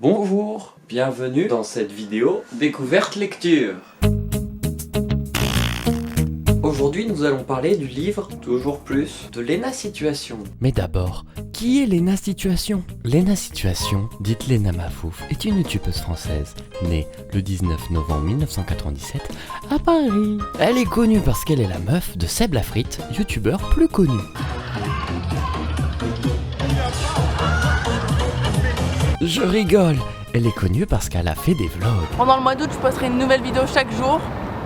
Bonjour, bienvenue dans cette vidéo découverte lecture. Aujourd'hui nous allons parler du livre Toujours plus de Léna Situation. Mais d'abord, qui est Léna Situation? Léna Situation, dite Léna Mafouf, est une youtubeuse française, née le 19 novembre 1997 à Paris. Elle est connue parce qu'elle est la meuf de Seb Lafrite, youtubeur plus connu. Je rigole, elle est connue parce qu'elle a fait des vlogs. Pendant le mois d'août, je posterai une nouvelle vidéo chaque jour.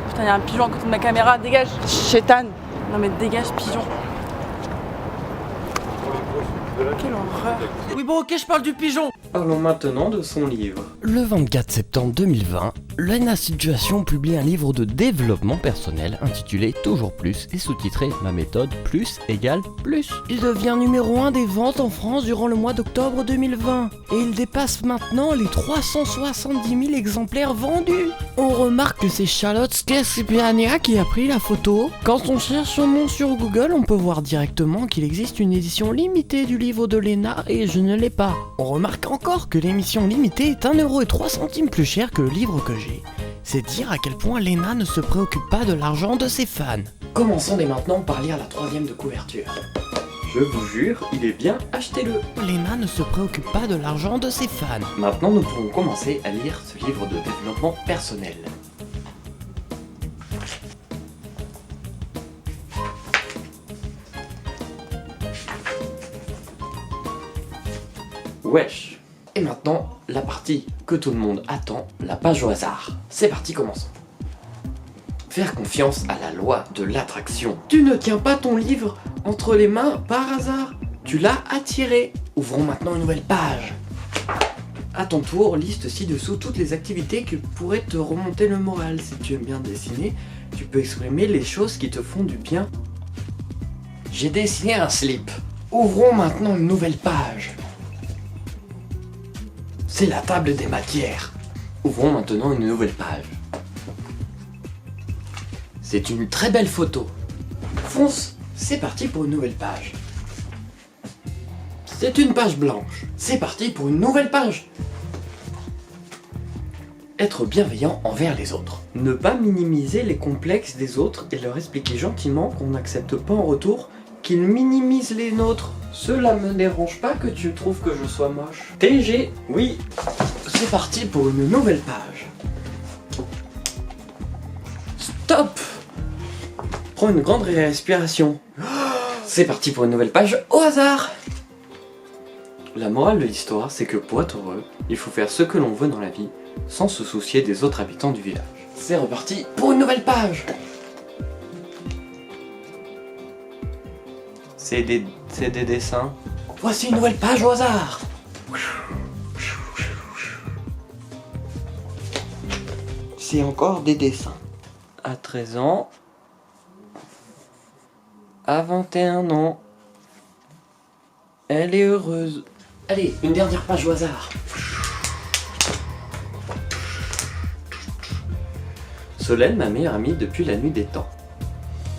Putain, y'a un pigeon à côté de ma caméra, dégage! Chétane! Non mais dégage, pigeon! Quelle horreur! Oui bon ok, je parle du pigeon. Parlons maintenant de son livre. Le 24 septembre 2020, Léna Situation publie un livre de développement personnel intitulé Toujours plus et sous-titré Ma méthode plus égale plus. Il devient numéro 1 des ventes en France durant le mois d'octobre 2020 et il dépasse maintenant les 370 000 exemplaires vendus. On remarque que c'est Charlotte Scaspiania qui a pris la photo. Quand on cherche son nom sur Google, on peut voir directement qu'il existe une édition limitée du livre de Léna et je ne l'ai pas. On remarque encore que l'émission limitée est 1,03 € plus cher que le livre que j'ai. C'est dire à quel point Léna ne se préoccupe pas de l'argent de ses fans. Commençons dès maintenant par lire la troisième de couverture. Je vous jure, il est bien, achetez-le. Léna ne se préoccupe pas de l'argent de ses fans. Maintenant nous pourrons commencer à lire ce livre de développement personnel. Wesh. Et maintenant, la partie que tout le monde attend, la page au hasard. C'est parti, commençons. Faire confiance à la loi de l'attraction. Tu ne tiens pas ton livre entre les mains par hasard. Tu l'as attiré. Ouvrons maintenant une nouvelle page. À ton tour, liste ci-dessous toutes les activités qui pourraient te remonter le moral. Si tu aimes bien dessiner, tu peux exprimer les choses qui te font du bien. J'ai dessiné un slip. Ouvrons maintenant une nouvelle page. C'est la table des matières. Ouvrons maintenant une nouvelle page. C'est une très belle photo. Fonce, c'est parti pour une nouvelle page. C'est une page blanche. C'est parti pour une nouvelle page. Être bienveillant envers les autres. Ne pas minimiser les complexes des autres et leur expliquer gentiment qu'on n'accepte pas en retour qu'ils minimisent les nôtres. Cela me dérange pas que tu trouves que je sois moche. TG, oui. C'est parti pour une nouvelle page. Stop. Prends une grande respiration. C'est parti pour une nouvelle page au hasard. La morale de l'histoire, c'est que pour être heureux, il faut faire ce que l'on veut dans la vie, sans se soucier des autres habitants du village. C'est reparti pour une nouvelle page. C'est des dessins. Voici une nouvelle page au hasard. C'est encore des dessins. À 13 ans. À 21 ans. Elle est heureuse. Allez, une dernière page au hasard. Solène, ma meilleure amie depuis la nuit des temps.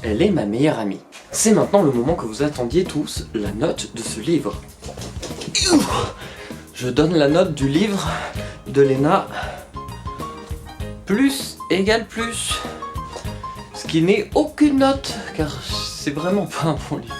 Elle est ma meilleure amie. C'est maintenant le moment que vous attendiez tous, la note de ce livre. Je donne la note du livre de Léna. Plus égale plus. Ce qui n'est aucune note, car c'est vraiment pas un bon livre.